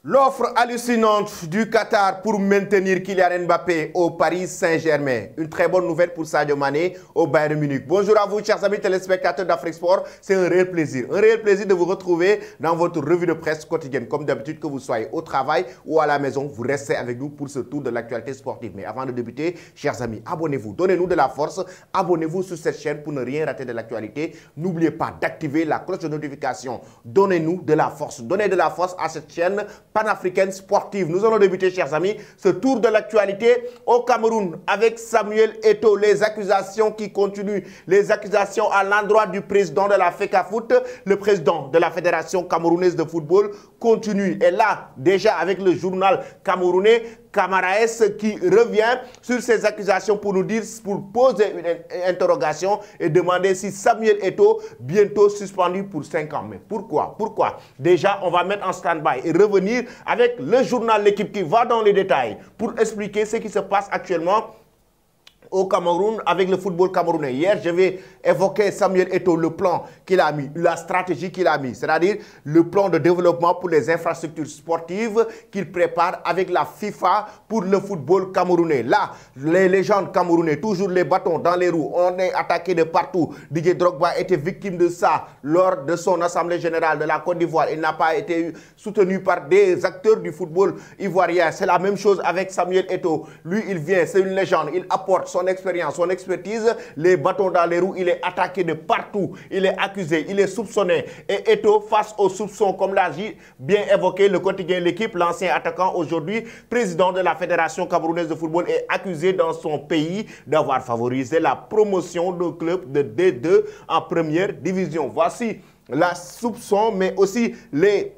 L'offre hallucinante du Qatar pour maintenir Kylian Mbappé au Paris Saint-Germain. Une très bonne nouvelle pour Sadio Mané au Bayern Munich. Bonjour à vous, chers amis téléspectateurs d'Afrique Sport. C'est un réel plaisir de vous retrouver dans votre revue de presse quotidienne. Comme d'habitude, que vous soyez au travail ou à la maison, vous restez avec nous pour ce tour de l'actualité sportive. Mais avant de débuter, chers amis, abonnez-vous, donnez-nous de la force, abonnez-vous sur cette chaîne pour ne rien rater de l'actualité. N'oubliez pas d'activer la cloche de notification. Donnez-nous de la force, donnez de la force à cette chaîne panafricaine sportive. Nous allons débuter, chers amis, ce tour de l'actualité au Cameroun avec Samuel Eto'o. Les accusations qui continuent, les accusations à l'endroit du président de la FECAFOOT, le président de la Fédération camerounaise de football continue. Et là, déjà avec le journal camerounais, Camaraes qui revient sur ces accusations pour nous dire, pour poser une interrogation et demander si Samuel Eto'o bientôt suspendu pour 5 ans. Mais pourquoi? Pourquoi? Déjà, on va mettre en stand-by et revenir avec le journal L'équipe qui va dans les détails pour expliquer ce qui se passe actuellement au Cameroun avec le football camerounais. Hier, je vais évoquer Samuel Eto'o, le plan qu'il a mis, la stratégie qu'il a mis, c'est-à-dire le plan de développement pour les infrastructures sportives qu'il prépare avec la FIFA pour le football camerounais. Là, les légendes camerounais, toujours les bâtons dans les roues, on est attaqué de partout. Didier Drogba était victime de ça lors de son assemblée générale de la Côte d'Ivoire. Il n'a pas été soutenu par des acteurs du football ivoirien. C'est la même chose avec Samuel Eto'o. Lui, il vient, c'est une légende, il apporte son expérience, son expertise, les bâtons dans les roues, il est attaqué de partout, il est accusé, il est soupçonné. Et Eto'o, face aux soupçons, comme l'a bien évoqué le quotidien L'équipe, l'ancien attaquant aujourd'hui, président de la Fédération camerounaise de football, est accusé dans son pays d'avoir favorisé la promotion d'un club de D2 en première division. Voici la soupçon, mais aussi les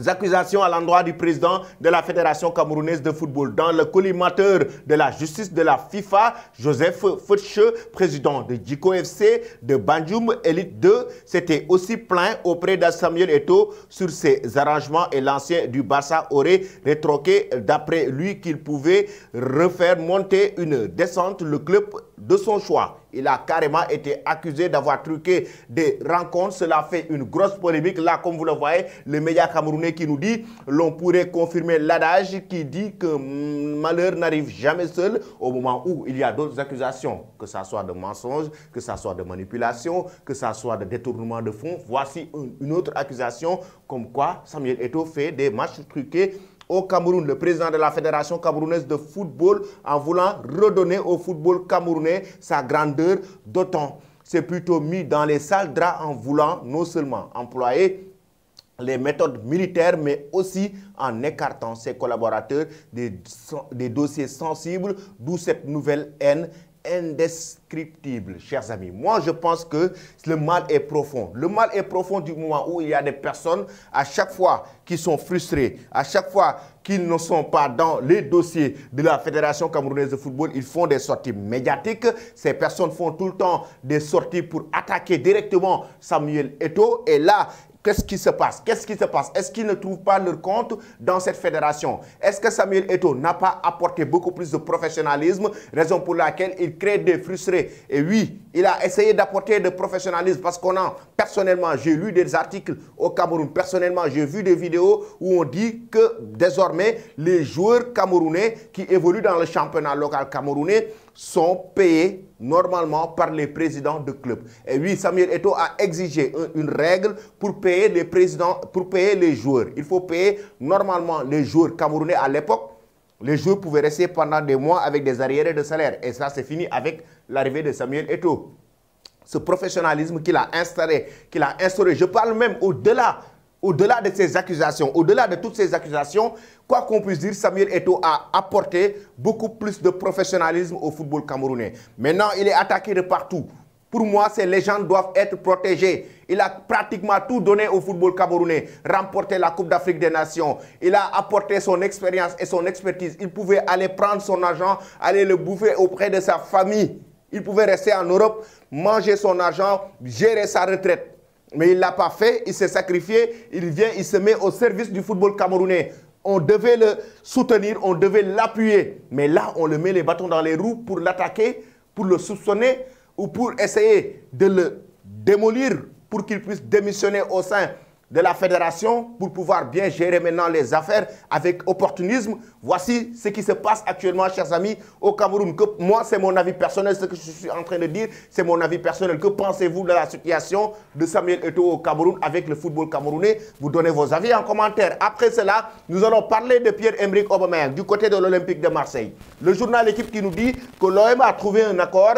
accusations à l'endroit du président de la Fédération camerounaise de football. Dans le collimateur de la justice de la FIFA, Joseph Futche, président de Djiko FC, de Banjoum Elite 2, s'était aussi plaint auprès de Samuel Eto'o sur ses arrangements et l'ancien du Barça aurait rétroqué d'après lui qu'il pouvait refaire monter une descente le club de son choix. Il a carrément été accusé d'avoir truqué des rencontres. Cela fait une grosse polémique. Là, comme vous le voyez, le média camerounais qui nous dit, l'on pourrait confirmer l'adage qui dit que malheur n'arrive jamais seul au moment où il y a d'autres accusations, que ce soit de mensonges, que ce soit de manipulation, que ce soit de détournement de fonds. Voici une autre accusation comme quoi Samuel Eto'o fait des matchs truqués au Cameroun. Le président de la Fédération camerounaise de football, en voulant redonner au football camerounais sa grandeur d'autant, s'est plutôt mis dans les sales draps en voulant non seulement employer les méthodes militaires, mais aussi en écartant ses collaborateurs des dossiers sensibles, d'où cette nouvelle haine indescriptible, chers amis. Moi, je pense que le mal est profond. Le mal est profond du moment où il y a des personnes, à chaque fois, qui sont frustrées, à chaque fois qu'ils ne sont pas dans les dossiers de la Fédération camerounaise de football, ils font des sorties médiatiques. Ces personnes font tout le temps des sorties pour attaquer directement Samuel Eto'o. Et là, qu'est-ce qui se passe? Qu'est-ce qui se passe? Est-ce qu'ils ne trouvent pas leur compte dans cette fédération? Est-ce que Samuel Eto'o n'a pas apporté beaucoup plus de professionnalisme, raison pour laquelle il crée des frustrés? Et oui, il a essayé d'apporter de professionnalisme parce qu'on a, personnellement, j'ai lu des articles au Cameroun, personnellement, j'ai vu des vidéos où on dit que désormais, les joueurs camerounais qui évoluent dans le championnat local camerounais sont payés normalement par les présidents de clubs. Et oui, Samuel Eto'o a exigé une règle pour payer les présidents, pour payer les joueurs. Il faut payer normalement les joueurs camerounais à l'époque. Les joueurs pouvaient rester pendant des mois avec des arriérés de salaire. Et ça, c'est fini avec l'arrivée de Samuel Eto'o. Ce professionnalisme qu'il a instauré, je parle même au-delà de ces accusations, au-delà de toutes ces accusations, quoi qu'on puisse dire, Samuel Eto'o a apporté beaucoup plus de professionnalisme au football camerounais. Maintenant, il est attaqué de partout. Pour moi, ces légendes doivent être protégées. Il a pratiquement tout donné au football camerounais, remporté la Coupe d'Afrique des Nations. Il a apporté son expérience et son expertise. Il pouvait aller prendre son argent, aller le bouffer auprès de sa famille. Il pouvait rester en Europe, manger son argent, gérer sa retraite. Mais il ne l'a pas fait, il s'est sacrifié, il vient, il se met au service du football camerounais. On devait le soutenir, on devait l'appuyer. Mais là, on le met les bâtons dans les roues pour l'attaquer, pour le soupçonner ou pour essayer de le démolir pour qu'il puisse démissionner au sein de la fédération pour pouvoir bien gérer maintenant les affaires avec opportunisme. Voici ce qui se passe actuellement, chers amis, au Cameroun. Moi, c'est mon avis personnel, ce que je suis en train de dire, c'est mon avis personnel. Que pensez-vous de la situation de Samuel Eto'o au Cameroun avec le football camerounais? Vous donnez vos avis en commentaire. Après cela, nous allons parler de Pierre-Emerick Aubameyang du côté de l'Olympique de Marseille. Le journal L'équipe qui nous dit que l'OM a trouvé un accord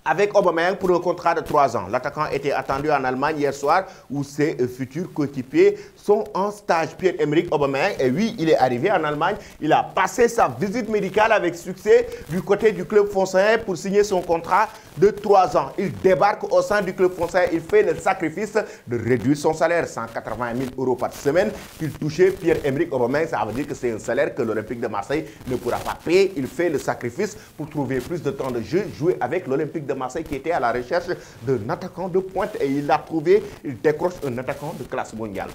avec Aubameyang pour un contrat de 3 ans. L'attaquant était attendu en Allemagne hier soir où ses futurs coéquipiers sont en stage. Pierre-Emerick Aubameyang, et oui, il est arrivé en Allemagne. Il a passé sa visite médicale avec succès du côté du club français pour signer son contrat de 3 ans. Il débarque au sein du club français. Il fait le sacrifice de réduire son salaire, 180 000 € par semaine qu'il touchait. Pierre-Emerick Aubameyang, ça veut dire que c'est un salaire que l'Olympique de Marseille ne pourra pas payer. Il fait le sacrifice pour trouver plus de temps de jeu, jouer avec l'Olympique de Marseille qui était à la recherche d'un attaquant de pointe et il l'a trouvé. Il décroche un attaquant de classe mondiale.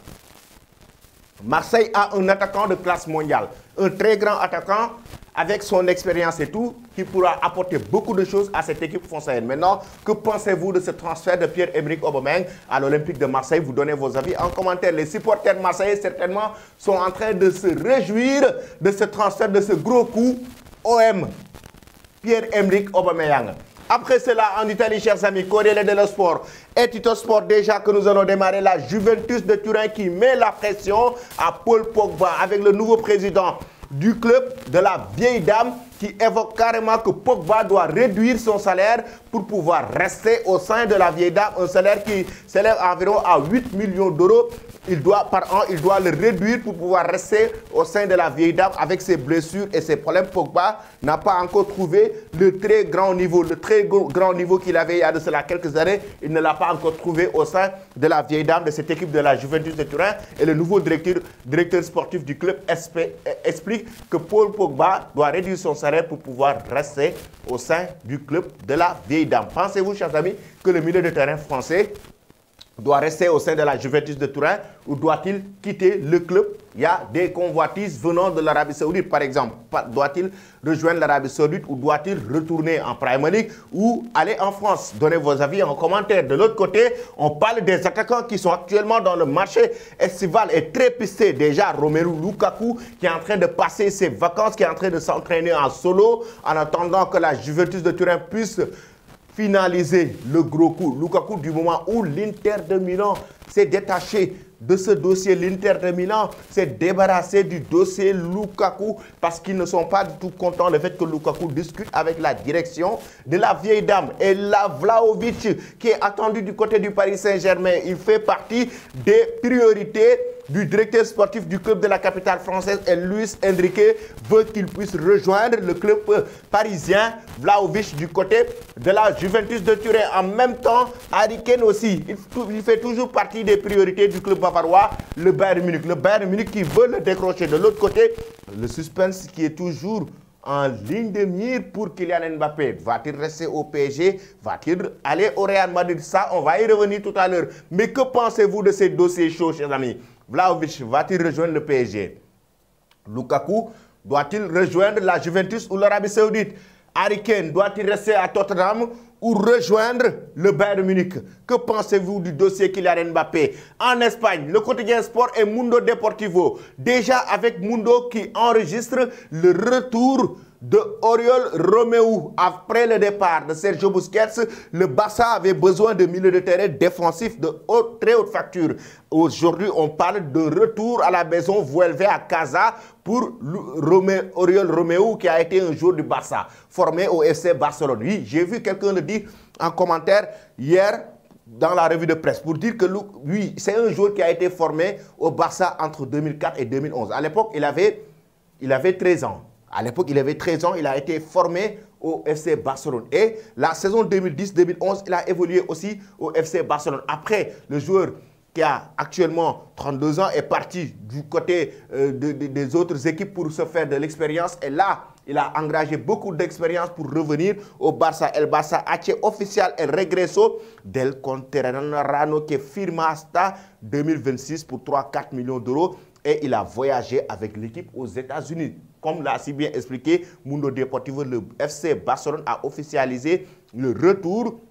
Marseille a un attaquant de classe mondiale, un très grand attaquant avec son expérience et tout, qui pourra apporter beaucoup de choses à cette équipe française. Maintenant, que pensez-vous de ce transfert de Pierre-Emerick Aubameyang à l'Olympique de Marseille? Vous donnez vos avis en commentaire. Les supporters marseillais, certainement, sont en train de se réjouir de ce transfert, de ce gros coup OM. Pierre-Emerick Aubameyang. Après cela, en Italie, chers amis, Corriere dello Sport et Tito Sport, déjà que nous allons démarrer la Juventus de Turin qui met la pression à Paul Pogba avec le nouveau président du club de la vieille dame qui évoque carrément que Pogba doit réduire son salaire pour pouvoir rester au sein de la vieille dame, un salaire qui s'élève environ à 8 millions d'euros. Par an, il doit le réduire pour pouvoir rester au sein de la vieille dame avec ses blessures et ses problèmes. Pogba n'a pas encore trouvé le très grand niveau qu'il avait il y a de cela quelques années. Il ne l'a pas encore trouvé au sein de la vieille dame de cette équipe de la Juventus de Turin. Et le nouveau directeur sportif du club explique que Paul Pogba doit réduire son salaire pour pouvoir rester au sein du club de la vieille dame. Pensez-vous, chers amis, que le milieu de terrain français doit rester au sein de la Juventus de Turin ou doit-il quitter le club? Il y a des convoitises venant de l'Arabie Saoudite, par exemple. Doit-il rejoindre l'Arabie Saoudite ou doit-il retourner en Premier League ou aller en France? Donnez vos avis en commentaire. De l'autre côté, on parle des attaquants qui sont actuellement dans le marché estival et très pisté. Déjà, Romelu Lukaku qui est en train de passer ses vacances, qui est en train de s'entraîner en solo en attendant que la Juventus de Turin puisse finaliser le gros coup. Lukaku, du moment où l'Inter de Milan s'est détaché de ce dossier, l'Inter de Milan s'est débarrassé du dossier Lukaku parce qu'ils ne sont pas du tout contents le fait que Lukaku discute avec la direction de la vieille dame. Et là, Vlahovic, qui est attendu du côté du Paris Saint-Germain, il fait partie des priorités du directeur sportif du club de la capitale française et Luis Enrique veut qu'il puisse rejoindre le club parisien. Vlahovic du côté de la Juventus de Turin. En même temps, Harry Kane aussi, il fait toujours partie des priorités du club bavarois, le Bayern Munich. Le Bayern Munich qui veut le décrocher. De l'autre côté, le suspense qui est toujours en ligne de mire pour Kylian Mbappé. Va-t-il rester au PSG? Va-t-il aller au Real Madrid? Ça, on va y revenir tout à l'heure. Mais que pensez-vous de ces dossiers chauds, chers amis? Vlahovic va-t-il rejoindre le PSG? Lukaku doit-il rejoindre la Juventus ou l'Arabie Saoudite? Harry Kane doit-il rester à Tottenham ou rejoindre le Bayern Munich? Que pensez-vous du dossier Kylian Mbappé? En Espagne, le quotidien sport est Mundo Deportivo. Déjà avec Mundo qui enregistre le retour de Oriol Romeu. Après le départ de Sergio Busquets, le Barça avait besoin de milieu de terrain défensif de très haute facture. Aujourd'hui, on parle de retour à la maison Vuelve à Casa pour Oriol Romeu qui a été un joueur du Barça, formé au FC Barcelone. Oui, j'ai vu quelqu'un le dire en commentaire hier dans la revue de presse pour dire que lui, c'est un joueur qui a été formé au Barça entre 2004 et 2011. À l'époque, il avait 13 ans. À l'époque, il avait 13 ans, il a été formé au FC Barcelone. Et la saison 2010-2011, il a évolué aussi au FC Barcelone. Après, le joueur qui a actuellement 32 ans est parti du côté des autres équipes pour se faire de l'expérience. Et là, il a engagé beaucoup d'expérience pour revenir au Barça. El Barça ha official el regreso del conterrano que firma hasta 2026 pour 3-4 millions d'euros. Et il a voyagé avec l'équipe aux États-Unis. Comme l'a si bien expliqué Mundo Deportivo, le FC Barcelone a officialisé le retour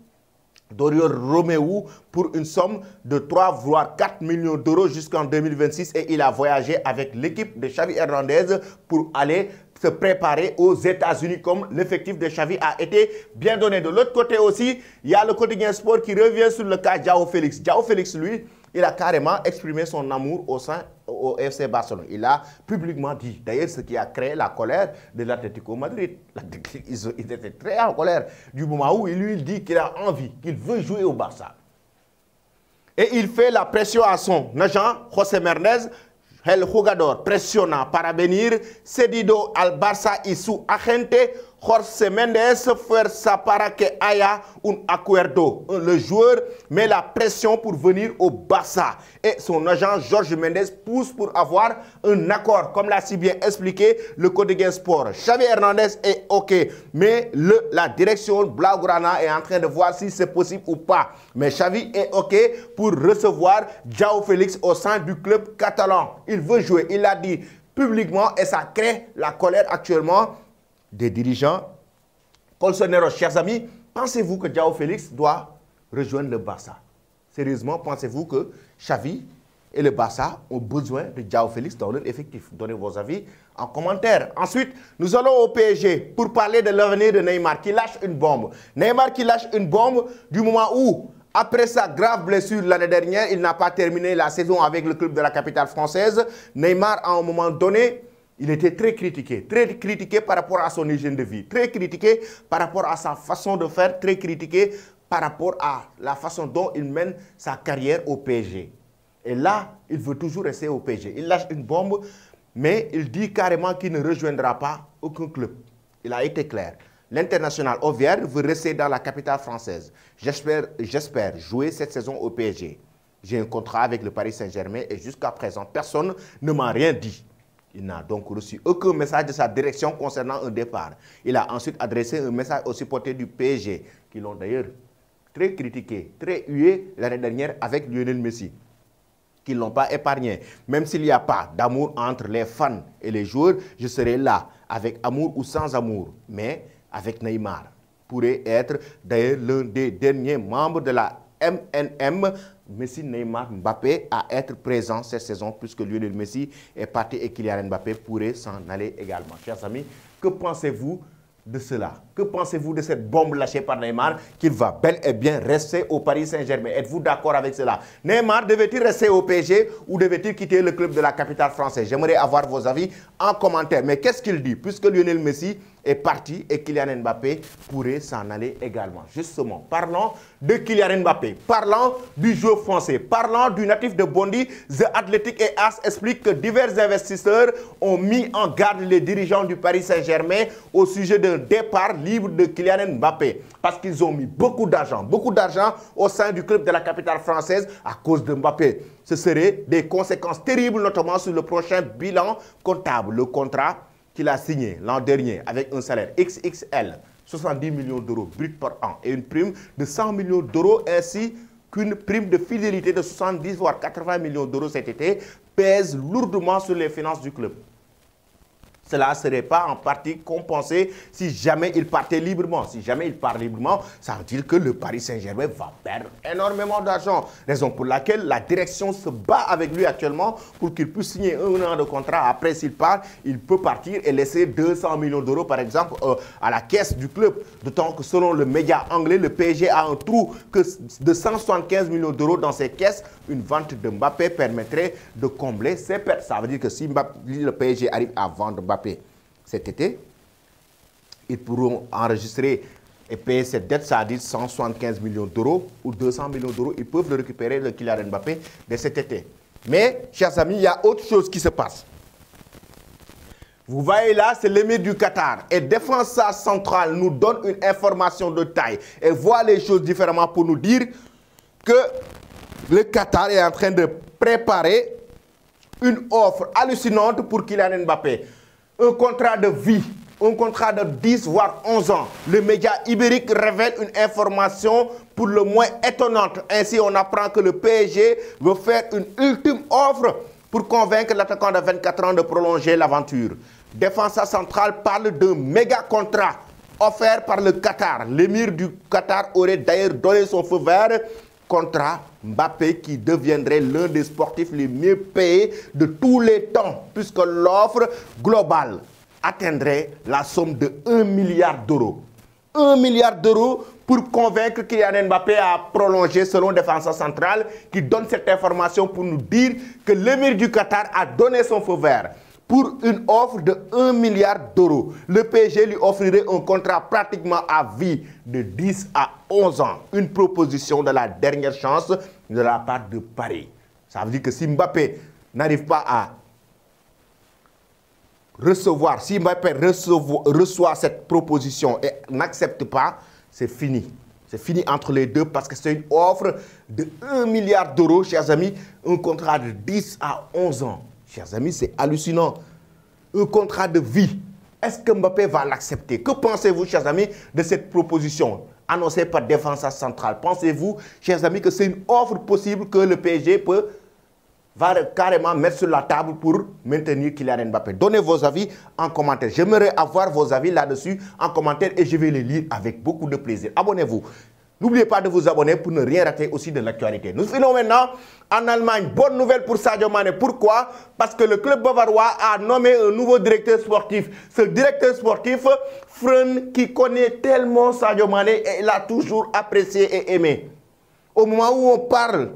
Doriol Romeu pour une somme de 3 voire 4 millions d'euros jusqu'en 2026 et il a voyagé avec l'équipe de Xavi Hernandez pour aller se préparer aux États-Unis comme l'effectif de Xavi a été bien donné. De l'autre côté aussi, il y a le quotidien sport qui revient sur le cas João Félix. João Félix, lui, il a carrément exprimé son amour au FC Barcelone. Il a publiquement dit, d'ailleurs, ce qui a créé la colère de l'Atlético Madrid. Ils étaient très en colère du moment où il dit qu'il a envie, qu'il veut jouer au Barça. Et il fait la pression à son agent, José Mendes, el jugador presiona para venir cedido al Barça y su agente Jorge Mendes fuerza para que haya un acuerdo. Le joueur met la pression pour venir au Barça et son agent Jorge Mendes pousse pour avoir un accord. Comme l'a si bien expliqué le quotidien sport. Xavi Hernandez est OK, mais la direction Blaugrana est en train de voir si c'est possible ou pas. Mais Xavi est OK pour recevoir João Félix au sein du club catalan. Il veut jouer, il l'a dit publiquement et ça crée la colère actuellement des dirigeants colchoneros. Chers amis, pensez-vous que João Félix doit rejoindre le Barça? Sérieusement, pensez-vous que Xavi et le Barça ont besoin de João Félix dans leur effectif? Donnez vos avis en commentaire. Ensuite, nous allons au PSG pour parler de l'avenir de Neymar qui lâche une bombe. Neymar qui lâche une bombe du moment où, après sa grave blessure l'année dernière, il n'a pas terminé la saison avec le club de la capitale française. Neymar, à un moment donné, il était très critiqué par rapport à son hygiène de vie, très critiqué par rapport à sa façon de faire, très critiqué par rapport à la façon dont il mène sa carrière au PSG. Et là, il veut toujours rester au PSG. Il lâche une bombe, mais il dit carrément qu'il ne rejoindra pas aucun club. Il a été clair. L'international Auvergne veut rester dans la capitale française. J'espère jouer cette saison au PSG. J'ai un contrat avec le Paris Saint-Germain et jusqu'à présent, personne ne m'a rien dit. Il n'a donc reçu aucun message de sa direction concernant un départ. Il a ensuite adressé un message aux supporters du PSG, qui l'ont d'ailleurs très critiqué, très hué l'année dernière avec Lionel Messi, qui ne l'ont pas épargné. Même s'il n'y a pas d'amour entre les fans et les joueurs, je serai là, avec amour ou sans amour, mais avec Neymar. Pourrait être d'ailleurs l'un des derniers membres de la MNM, Messi, Neymar, Mbappé à être présent cette saison puisque Lionel Messi est parti et Kylian Mbappé pourrait s'en aller également. Chers amis, que pensez-vous de cela? Que pensez-vous de cette bombe lâchée par Neymar qu'il va bel et bien rester au Paris Saint-Germain? Êtes-vous d'accord avec cela? Neymar devait-il rester au PSG ou devait-il quitter le club de la capitale française? J'aimerais avoir vos avis en commentaire. Mais qu'est-ce qu'il dit? Puisque Lionel Messi est parti et Kylian Mbappé pourrait s'en aller également. Justement, parlons de Kylian Mbappé, parlons du joueur français, parlons du natif de Bondy. The Athletic et AS explique que divers investisseurs ont mis en garde les dirigeants du Paris Saint-Germain au sujet d'un départ libre de Kylian Mbappé. Parce qu'ils ont mis beaucoup d'argent au sein du club de la capitale française à cause de Mbappé. Ce serait des conséquences terribles, notamment sur le prochain bilan comptable. Le contrat qu'il a signé l'an dernier avec un salaire XXL, 70 millions d'euros brut par an et une prime de 100 millions d'euros ainsi qu'une prime de fidélité de 70 voire 80 millions d'euros cet été pèse lourdement sur les finances du club. Cela ne serait pas en partie compensé si jamais il partait librement. Si jamais il part librement, ça veut dire que le Paris Saint-Germain va perdre énormément d'argent. Raison pour laquelle la direction se bat avec lui actuellement pour qu'il puisse signer un an de contrat. Après, s'il part, il peut partir et laisser 200 millions d'euros, par exemple, à la caisse du club. D'autant que selon le média anglais, le PSG a un trou de 175 millions d'euros dans ses caisses. Une vente de Mbappé permettrait de combler ses pertes. Ça veut dire que si le PSG arrive à vendre Mbappé cet été, ils pourront enregistrer et payer cette dette, ça a dit 175 millions d'euros ou 200 millions d'euros. Ils peuvent le récupérer de Kylian Mbappé dès cet été. Mais, chers amis, il y a autre chose qui se passe. Vous voyez là, c'est l'émir du Qatar. Et Défense Centrale nous donne une information de taille et voit les choses différemment pour nous dire que le Qatar est en train de préparer une offre hallucinante pour Kylian Mbappé. Un contrat de vie, un contrat de 10 voire 11 ans. Le média ibérique révèle une information pour le moins étonnante. Ainsi, on apprend que le PSG veut faire une ultime offre pour convaincre l'attaquant de 24 ans de prolonger l'aventure. Défense Centrale parle d'un méga contrat offert par le Qatar. L'émir du Qatar aurait d'ailleurs donné son feu vert contre Mbappé qui deviendrait l'un des sportifs les mieux payés de tous les temps puisque l'offre globale atteindrait la somme de 1 milliard d'euros. 1 milliard d'euros pour convaincre Kylian Mbappé à prolonger selon Défenseur Central qui donne cette information pour nous dire que l'émir du Qatar a donné son feu vert pour une offre de 1 milliard d'euros. Le PSG lui offrirait un contrat pratiquement à vie de 10 à 11 ans. Une proposition de la dernière chance de la part de Paris. Ça veut dire que si Mbappé n'arrive pas à recevoir, si Mbappé reçoit cette proposition et n'accepte pas, c'est fini. C'est fini entre les deux parce que c'est une offre de 1 milliard d'euros, chers amis, un contrat de 10 à 11 ans. Chers amis, c'est hallucinant. Un contrat de vie. Est-ce que Mbappé va l'accepter? Que pensez-vous, chers amis, de cette proposition annoncée par Défenseur Central? Pensez-vous, chers amis, que c'est une offre possible que le PSG va carrément mettre sur la table pour maintenir Kylian Mbappé? Donnez vos avis en commentaire. J'aimerais avoir vos avis là-dessus en commentaire et je vais les lire avec beaucoup de plaisir. Abonnez-vous. N'oubliez pas de vous abonner pour ne rien rater aussi de l'actualité. Nous finissons maintenant en Allemagne. Bonne nouvelle pour Sadio Mané. Pourquoi? Parce que le club bavarois a nommé un nouveau directeur sportif. Ce directeur sportif, Freund, qui connaît tellement Sadio Mané et il l'a toujours apprécié et aimé. Au moment où on parle,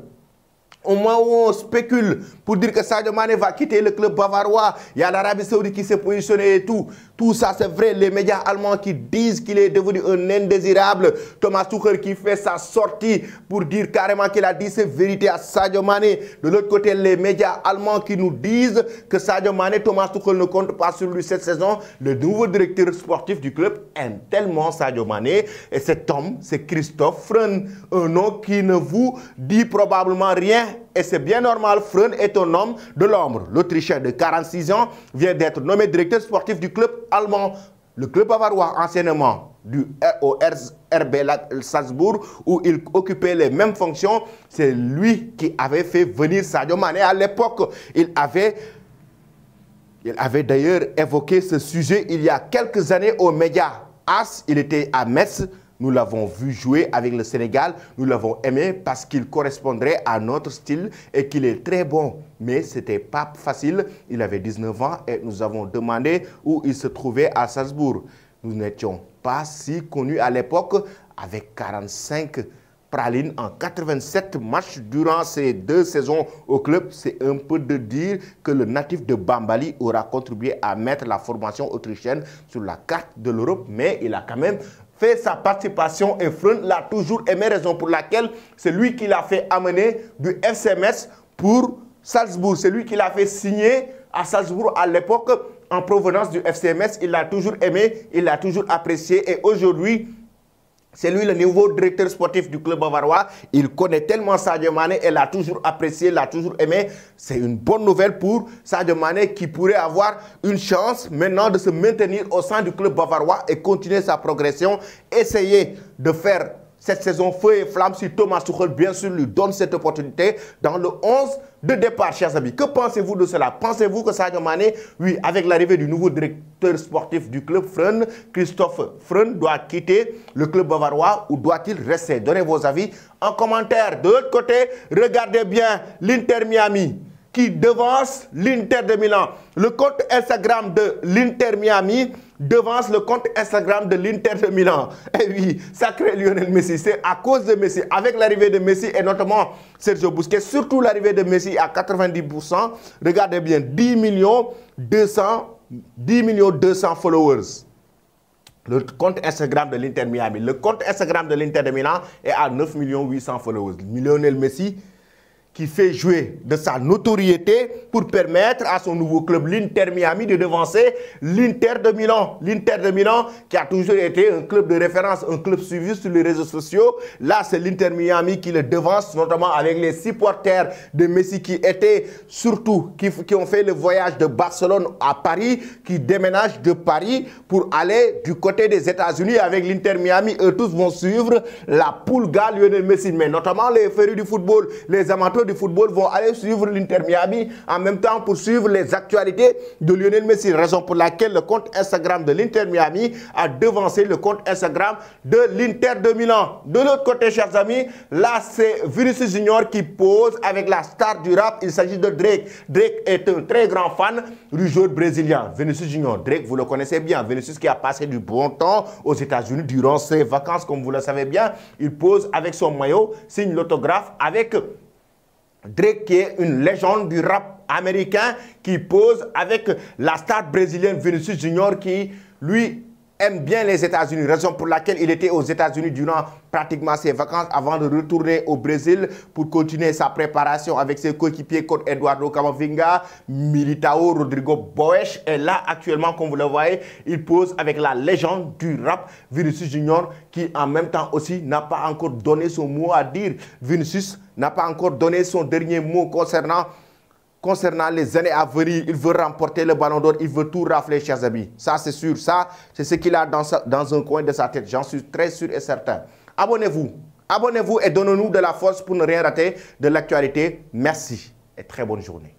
au moment où on spécule pour dire que Sadio Mané va quitter le club bavarois, il y a l'Arabie Saoudite qui s'est positionnée et tout. Tout ça, c'est vrai. Les médias allemands qui disent qu'il est devenu un indésirable. Thomas Tuchel qui fait sa sortie pour dire carrément qu'il a dit ses vérités à Sadio Mané. De l'autre côté, les médias allemands qui nous disent que Sadio Mané, Thomas Tuchel ne compte pas sur lui cette saison. Le nouveau directeur sportif du club aime tellement Sadio Mané. Et cet homme, c'est Christoph Freund. Un nom qui ne vous dit probablement rien. Et c'est bien normal, Freund est un homme de l'ombre. L'Autrichien de 46 ans vient d'être nommé directeur sportif du club allemand. Le club bavarois, anciennement au RB Salzbourg, où il occupait les mêmes fonctions, c'est lui qui avait fait venir Sadio Mané. À l'époque, il avait d'ailleurs évoqué ce sujet il y a quelques années aux médias. As, il était à Metz. Nous l'avons vu jouer avec le Sénégal, nous l'avons aimé parce qu'il correspondrait à notre style et qu'il est très bon. Mais ce n'était pas facile, il avait 19 ans et nous avons demandé où il se trouvait à Salzbourg. Nous n'étions pas si connus à l'époque avec 45 pralines en 87 matchs durant ces 2 saisons au club. C'est un peu de dire que le natif de Bambali aura contribué à mettre la formation autrichienne sur la carte de l'Europe, mais il a quand même fait sa participation et Freund l'a toujours aimé, raison pour laquelle c'est lui qui l'a fait amener du FC Metz pour Salzbourg. C'est lui qui l'a fait signer à Salzbourg à l'époque en provenance du FC Metz. Il l'a toujours aimé, il l'a toujours apprécié et aujourd'hui, c'est lui le nouveau directeur sportif du club bavarois. Il connaît tellement Sadio Mané et l'a toujours apprécié, l'a toujours aimé. C'est une bonne nouvelle pour Sadio Mané qui pourrait avoir une chance maintenant de se maintenir au sein du club bavarois et continuer sa progression. Essayer de faire cette saison feu et flamme si Thomas Tuchel, bien sûr, lui donne cette opportunité dans le 11 de départ, chers amis. Que pensez-vous de cela? Pensez-vous que Sadio Mané, oui, avec l'arrivée du nouveau directeur sportif du club, Freund, Christoph Freund, doit quitter le club bavarois ou doit-il rester? Donnez vos avis en commentaire. De l'autre côté, regardez bien l'Inter Miami qui devance l'Inter de Milan. Le compte Instagram de l'Inter Miami devance le compte Instagram de l'Inter de Milan. Et oui, sacré Lionel Messi, c'est à cause de Messi, avec l'arrivée de Messi et notamment Sergio Busquets, surtout l'arrivée de Messi à 90%, regardez bien, 10 200 followers. Le compte Instagram de l'Inter Miami. Le compte Instagram de l'Inter de Milan est à 9 800 followers. Lionel Messi qui fait jouer de sa notoriété pour permettre à son nouveau club, l'Inter Miami, de devancer l'Inter de Milan. L'Inter de Milan qui a toujours été un club de référence, un club suivi sur les réseaux sociaux. Là, c'est l'Inter Miami qui le devance, notamment avec les supporters de Messi qui étaient surtout, qui ont fait le voyage de Barcelone à Paris, qui déménagent de Paris pour aller du côté des États-Unis avec l'Inter Miami. Eux tous vont suivre la Pulga Lionel Messi, mais notamment les férus du football, les amateurs du football vont aller suivre l'Inter Miami en même temps pour suivre les actualités de Lionel Messi. Raison pour laquelle le compte Instagram de l'Inter Miami a devancé le compte Instagram de l'Inter de Milan. De l'autre côté, chers amis, là c'est Vinicius Junior qui pose avec la star du rap. Il s'agit de Drake. Drake est un très grand fan du joueur brésilien. Vinicius Junior, Drake, vous le connaissez bien. Vinicius qui a passé du bon temps aux États-Unis durant ses vacances, comme vous le savez bien. Il pose avec son maillot, signe l'autographe avec Drake qui est une légende du rap américain qui pose avec la star brésilienne Vinicius Junior qui, lui, aime bien les États-Unis, raison pour laquelle il était aux États-Unis durant pratiquement ses vacances avant de retourner au Brésil pour continuer sa préparation avec ses coéquipiers comme Eduardo Camavinga, Militao, Rodrigo Boes. Et là, actuellement, comme vous le voyez, il pose avec la légende du rap, Vinicius Junior, qui en même temps aussi n'a pas encore donné son mot à dire. Vinicius n'a pas encore donné son dernier mot concernant les années à venir. Il veut remporter le ballon d'or, il veut tout rafler, chers amis. Ça, c'est sûr. Ça, c'est ce qu'il a dans un coin de sa tête. J'en suis très sûr et certain. Abonnez-vous. Abonnez-vous et donnez-nous de la force pour ne rien rater de l'actualité. Merci et très bonne journée.